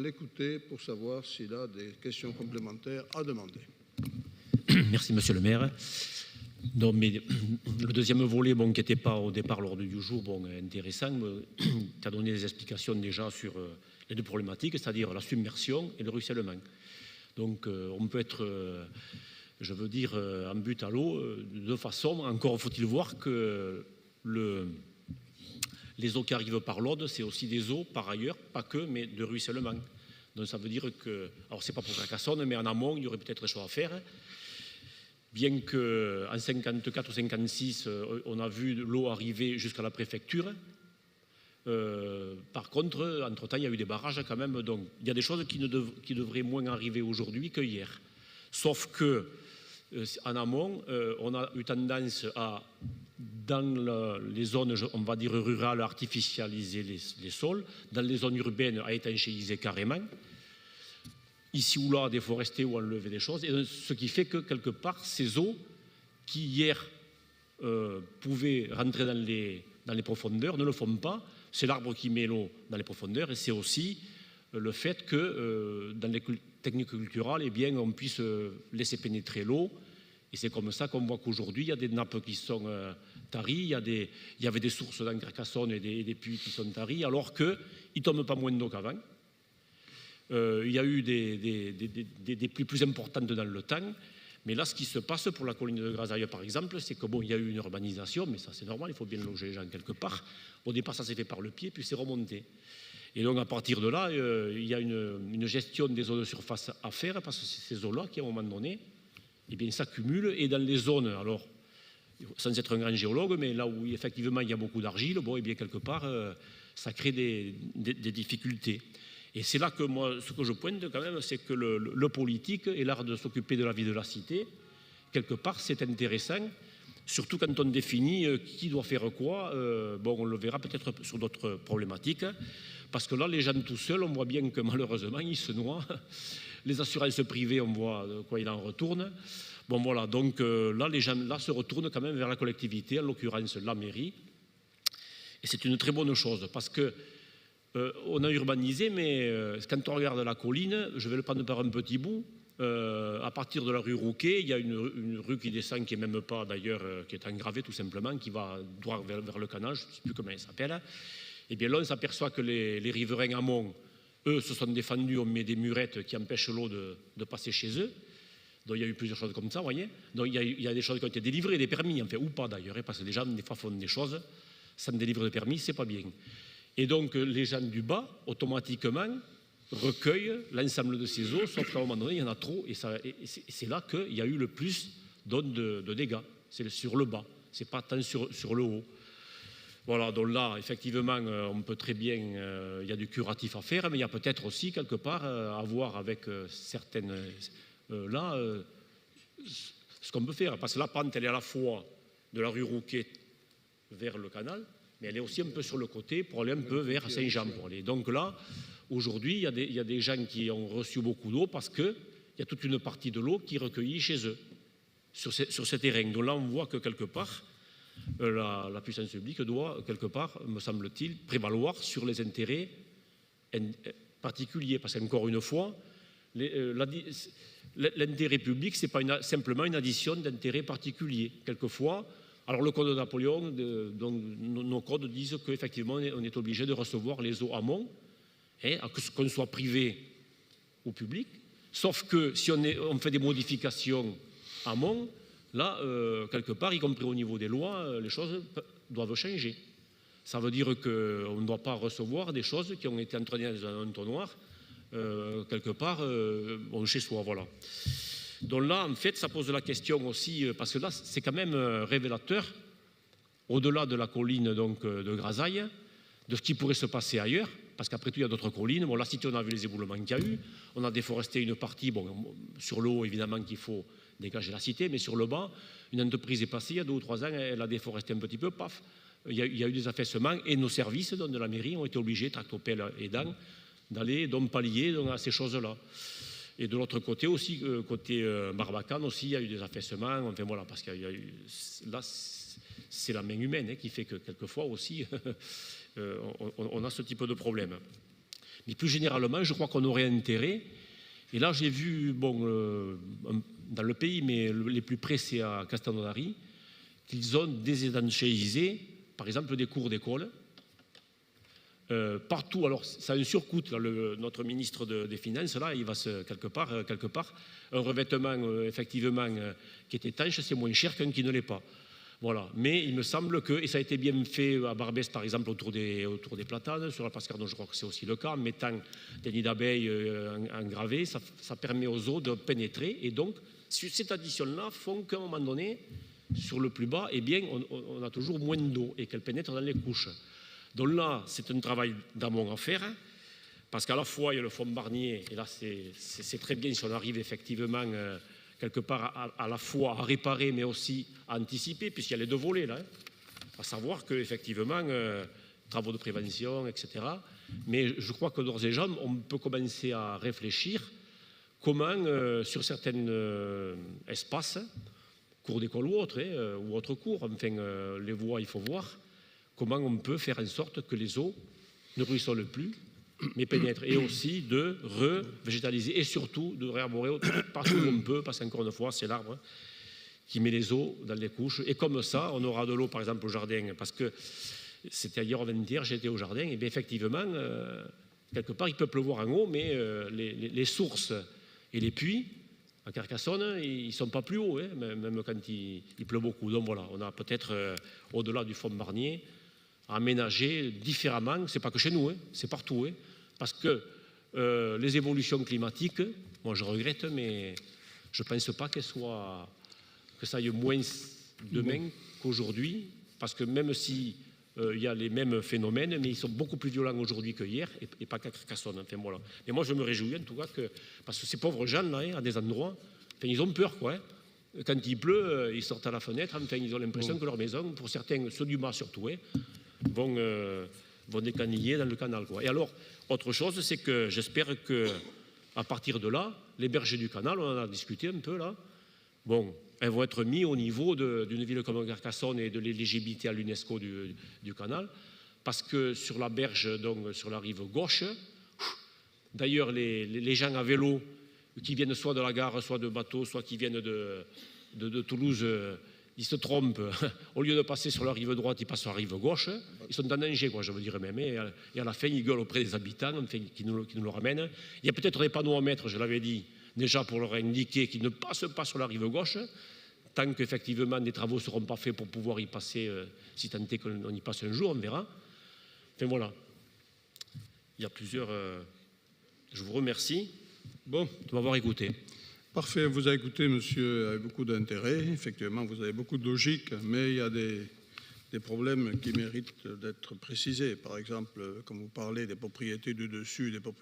l'écouter pour savoir s'il a des questions complémentaires à demander. Merci, monsieur le maire. Non, mais le deuxième volet, bon, qui n'était pas au départ l'ordre du jour, bon, intéressant, tu as donné des explications déjà sur les deux problématiques, c'est-à-dire la submersion et le ruissellement. Donc, on peut être, je veux dire, en but à l'eau de deux façons. Encore faut-il voir que les eaux qui arrivent par l'Aude, c'est aussi des eaux, par ailleurs, pas que, mais de ruissellement. Donc, ça veut dire que, alors, c'est pas pour Carcassonne, mais en amont, il y aurait peut-être des choses à faire. Bien qu'en 54 ou 56, on a vu l'eau arriver jusqu'à la préfecture. Par contre, entre-temps, il y a eu des barrages quand même. Donc, il y a des choses qui devraient moins arriver aujourd'hui que hier. Sauf que, en amont, on a eu tendance à, dans les zones, on va dire rurales, artificialiser les sols. Dans les zones urbaines, à étanchéiser carrément. Ici ou là, déforester ou enlever des choses. Et ce qui fait que, quelque part, ces eaux qui, hier, pouvaient rentrer dans les profondeurs, ne le font pas. C'est l'arbre qui met l'eau dans les profondeurs. Et c'est aussi le fait que, dans les techniques culturales, eh bien, on puisse laisser pénétrer l'eau. Et c'est comme ça qu'on voit qu'aujourd'hui, il y a des nappes qui sont taries. Il y avait des sources dans Carcassonne et des puits qui sont taris, alors qu'ils ne tombent pas moins d'eau qu'avant. Il y a eu des pluies plus importantes dans le temps, mais là, ce qui se passe pour la colline de Grasailles, par exemple, c'est que bon, il y a eu une urbanisation, mais ça c'est normal, il faut bien loger les gens quelque part. Au départ, ça s'est fait par le pied, puis c'est remonté. Et donc, à partir de là, il y a une gestion des eaux de surface à faire, parce que c'est ces eaux-là qui, à un moment donné, eh bien, s'accumulent, et dans les zones, alors, sans être un grand géologue, mais là où effectivement il y a beaucoup d'argile, bon, et bien quelque part, ça crée des difficultés. Et c'est là que moi, ce que je pointe quand même, c'est que le politique et l'art de s'occuper de la vie de la cité, quelque part, c'est intéressant, surtout quand on définit qui doit faire quoi. Bon, on le verra peut-être sur d'autres problématiques, parce que là, les gens tout seuls, on voit bien que malheureusement, ils se noient. Les assurances privées, on voit de quoi il en retourne. Bon, voilà, donc là, les gens là, se retournent quand même vers la collectivité, en l'occurrence la mairie. Et c'est une très bonne chose, parce que on a urbanisé, mais quand on regarde la colline, je vais le prendre par un petit bout, à partir de la rue Rouquet, il y a une rue qui descend, qui n'est même pas d'ailleurs, qui est engravée tout simplement, qui va droit vers le canal, je ne sais plus comment elle s'appelle. Et bien là, on s'aperçoit que les riverains amont, eux, se sont défendus, on met des murettes qui empêchent l'eau de passer chez eux. Donc il y a eu plusieurs choses comme ça, vous voyez. Donc il y a des choses qui ont été délivrées, des permis, enfin, ou pas d'ailleurs, parce que les gens, des fois, font des choses sans délivrer de permis, c'est pas bien. Et donc, les gens du bas, automatiquement, recueillent l'ensemble de ces eaux, sauf qu'à un moment donné, il y en a trop, et c'est là qu'il y a eu le plus de dégâts. C'est sur le bas, c'est pas tant sur le haut. Voilà, donc là, effectivement, on peut très bien, il y a du curatif à faire, mais il y a peut-être aussi, quelque part, à voir avec certaines... là, ce qu'on peut faire, parce que la pente, elle est à la fois de la rue Rouquet vers le canal, mais elle est aussi un peu sur le côté pour aller un peu vers Saint-Jean. Donc là, aujourd'hui, il y a des gens qui ont reçu beaucoup d'eau parce qu'il y a toute une partie de l'eau qui est recueillie chez eux, sur ces terrains. Donc là, on voit que quelque part, la puissance publique doit, quelque part, me semble-t-il, prévaloir sur les intérêts particuliers. Parce qu'encore une fois, l'intérêt public, ce n'est pas simplement une addition d'intérêts particuliers. Quelquefois, alors le code de Napoléon, donc, nos codes disent qu'effectivement on est obligé de recevoir les eaux amont, qu'on soit privé ou public, sauf que si on fait des modifications amont, là, quelque part, y compris au niveau des lois, les choses doivent changer. Ça veut dire qu'on ne doit pas recevoir des choses qui ont été entraînées dans un entonnoir, quelque part, chez soi, voilà. Donc là, en fait, ça pose la question aussi, parce que là, c'est quand même révélateur, au-delà de la colline donc, de Grasailles, de ce qui pourrait se passer ailleurs, parce qu'après tout, il y a d'autres collines. Bon, la cité, on a vu les éboulements qu'il y a eu, on a déforesté une partie, bon, sur le haut, évidemment, qu'il faut dégager la cité, mais sur le bas, une entreprise est passée, il y a 2 ou 3 ans, elle a déforesté un petit peu, paf, il y a eu des affaissements, et nos services donc, de la mairie ont été obligés, tractopelles aidant, d'aller donc pallier donc, à ces choses-là. Et de l'autre côté aussi, côté Barbacane aussi, il y a eu des affaissements, enfin voilà, parce qu'il y a eu, là, c'est la main humaine qui fait que quelquefois aussi, on a ce type de problème. Mais plus généralement, je crois qu'on aurait intérêt, et là j'ai vu, bon, dans le pays, mais les plus près c'est à Castelnaudary, qu'ils ont désétanchéisé, par exemple, des cours d'école, partout. Alors ça a un surcoût, là, notre ministre des Finances, là, il va quelque part, un revêtement effectivement qui est étanche, c'est moins cher qu'un qui ne l'est pas. Voilà. Mais il me semble que, et ça a été bien fait à Barbès par exemple autour des platanes, sur la place Cardon, je crois que c'est aussi le cas, en mettant des nids d'abeilles engravés, ça permet aux eaux de pénétrer, et donc cette addition-là font qu'à un moment donné, sur le plus bas, eh bien, on a toujours moins d'eau et qu'elle pénètre dans les couches. Donc là, c'est un travail d'amont à faire, parce qu'à la fois, il y a le fond Barnier, et là, c'est très bien si on arrive effectivement quelque part à la fois à réparer, mais aussi à anticiper, puisqu'il y a les deux volets, là, à savoir qu'effectivement, travaux de prévention, etc. Mais je crois que d'ores et déjà, on peut commencer à réfléchir comment, sur certains espaces, cours d'école ou autres cours, enfin, les voies, il faut voir, comment on peut faire en sorte que les eaux ne ruissolent plus, mais pénètrent, et aussi de revégétaliser, et surtout de réarborer partout où on peut, parce qu'encore une fois, c'est l'arbre qui met les eaux dans les couches, et comme ça, on aura de l'eau, par exemple, au jardin, parce que c'était hier au 20h, j'étais au jardin, et bien effectivement, quelque part, il peut pleuvoir en haut, mais les sources et les puits, à Carcassonne, ils ne sont pas plus hauts, hein, même quand il pleut beaucoup. Donc voilà, on a peut-être, au-delà du fond Barnier, aménager différemment, c'est pas que chez nous, hein, c'est partout, hein, parce que les évolutions climatiques, moi je regrette, mais je ne pense pas que ça aille moins demain qu'aujourd'hui, parce que même si il y a les mêmes phénomènes, mais ils sont beaucoup plus violents aujourd'hui que hier, et pas qu'à Carcassonne. Enfin, voilà. Mais moi je me réjouis en tout cas parce que ces pauvres gens là, hein, à des endroits, enfin, ils ont peur, quoi. Hein. Quand il pleut, ils sortent à la fenêtre, enfin, ils ont l'impression que leur maison, pour certains, ceux du bas surtout, hein, vont décaniller dans le canal, quoi. Et alors, autre chose, c'est que j'espère qu'à partir de là, les berges du canal, on en a discuté un peu là, bon, elles vont être mises au niveau d'une ville comme Carcassonne et de l'éligibilité à l'UNESCO du canal, parce que sur la berge, donc sur la rive gauche, d'ailleurs les gens à vélo qui viennent soit de la gare, soit de bateau, soit qui viennent de Toulouse, ils se trompent, au lieu de passer sur la rive droite, ils passent sur la rive gauche, ils sont en danger, quoi, je veux dire même, et à la fin, ils gueulent auprès des habitants, enfin, qui nous le ramènent. Il y a peut-être des panneaux à mettre, je l'avais dit, déjà pour leur indiquer qu'ils ne passent pas sur la rive gauche, tant qu'effectivement des travaux ne seront pas faits pour pouvoir y passer, si tant est qu'on y passe un jour, on verra. Enfin voilà, il y a plusieurs... je vous remercie de m'avoir écouté. Parfait, vous avez écouté, monsieur, avec beaucoup d'intérêt. Effectivement, vous avez beaucoup de logique, mais il y a des problèmes qui méritent d'être précisés. Par exemple, quand vous parlez des propriétés du dessus, des propriétés